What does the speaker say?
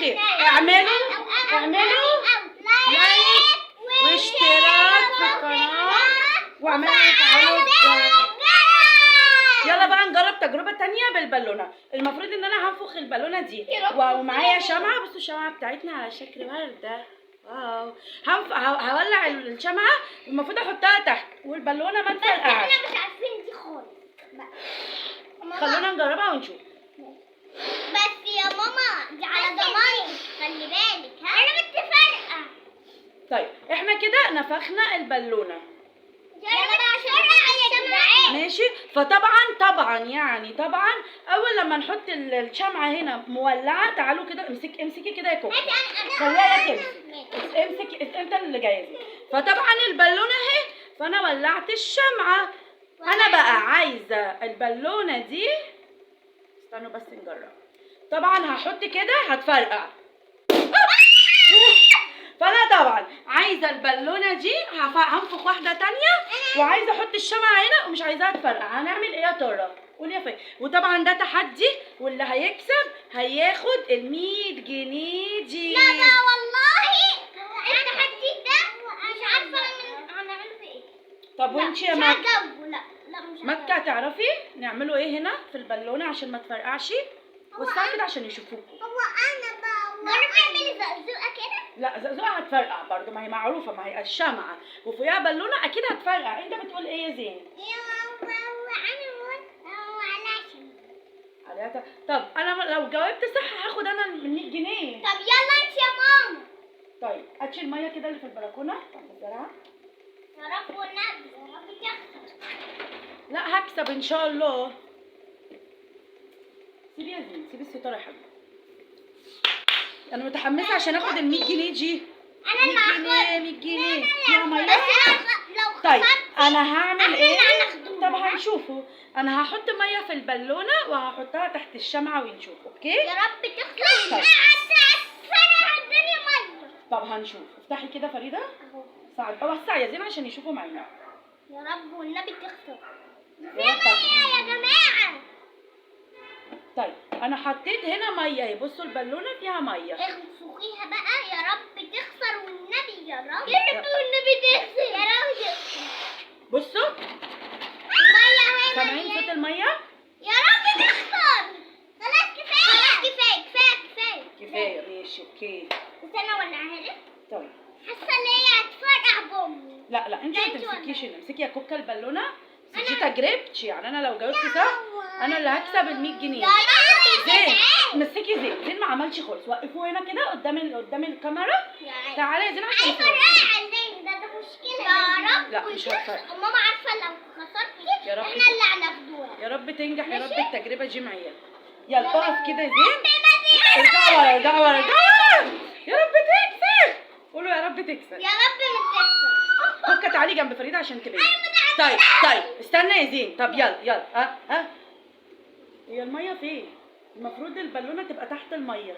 خير. اعملوا لايك واشتراك في القناه واعملوا تفعيل الجرس. يلا بقى نجرب تجربه تانية بالبالونه. المفروض ان انا هنفخ البالونه دي ومعايا شمعه. بصوا الشمعه بتاعتنا على شكل ورده. واو. هولع الشمعه. المفروض احطها تحت والبالونه ما تفرقعش. احنا مش عارفين دي خالص. خلونا نجربها ونشوف. بس يا ماما دي على ضماني، خلي بالك. ها انا متفرقه. طيب احنا كده نفخنا البالونه. يلا بقى عشان ماشي. فطبعا يعني اول لما نحط الشمعه هنا مولعه. تعالوا كده امسكي كده يا كوكو. خليها امسك انت اللي جايزي. فطبعا البالونه اهي. فانا ولعت الشمعه. انا بقى عايزه البالونه دي. استنوا بس نجرب. طبعا هحط كده هتفرقع. فانا طبعا عايزه البالونه دي هنفخ واحده تانية وعايزه احط الشمعه هنا ومش عايزاها تفرقع. هنعمل ايه يا ترى؟ قولي يا فندم. وطبعا ده تحدي واللي هيكسب هياخد ال100 جنيه دي. لا والله التحدي ده مش عارفه هنعمله في ايه. طب وانتي يا مكة؟ لا مش مكة تعرفي نعمله ايه هنا في البالونه عشان ما تفرقعش؟ والساعه كده عشان يشوفوكوا. هو انا بقى جربي اعملي زقزوقه كده. لا زقزوقه هتفرقع برضه. ما هي معروفه. ما هي الشمعه وفوقيها بالونه اكيد هتفرقع. انت بتقول ايه يا زين؟ عليها. طب انا لو جاوبت صح هاخد انا ال100 جنيه. طب يلا انت يا ماما. طيب هاتشي الميه كده اللي في البلكونه. يا رب والنبي يا رب تخسر. لا هكسب ان شاء الله. سيبي يا زين. سيبي الستاره يا حبيبي. انا متحمسه عشان اخد ال100 جنيه دي. انا اللي هاخد 100 جنيه فيها ميه. لو طيب خسرت انا هعمل ايه؟ هناخدوها. طب هنشوفه. انا هحط ميه في البالونه وهحطها تحت الشمعه ونشوف. اوكي؟ يا رب تخسر. طيب. فرق الدنيا ميه. طب هنشوف. افتحي كده فريده. اهو. ساعد وسع يا زين عشان يشوفوا معانا. يا رب والنبي تخسر. يا رب. يا جماعه. طيب انا حطيت هنا ميه اهي. بصوا البالونه فيها ميه. انفخيها بقى يا رب تخسر والنبي يا رب. يا رب والنبي تخسر. يا رب تخسر. بصوا الميه اهي. سامعين صوت الميه؟ يا رب تخسر. خلاص كفايه. خلاص كفايه. كفايه. ماشي اوكي. استنى اولعها لك. طيب حاسه ان هي هتفرقع بامي. لا انت ما انت تمسكيش هنا. امسكي يا كوكا البالونه. دي تجربتي يعني. انا لو جاوبت صح انا اللي هكسب ال100 جنيه. زين مسكي زين ما عملش خالص. وقفوه هنا كده قدام الكاميرا. تعالي يا زين عشان هيفرقع زين. ده مشكله. يا رب. لا مش هتفرق. ماما عارفه لو خسرتي يا رب احنا اللي هناخدوها. يا رب تنجح. يا رب التجربه دي معايا. يلا اقف كده يا زين. ارجعوا ورا. يا رب تكسب. قولوا يا رب تكسب. يا رب ما تخسر. كوكا تعالي جنب فريده عشان تبين. طيب استنى يا زين. طب يلا هي الميه فين؟ المفروض البالونه تبقى تحت الميه.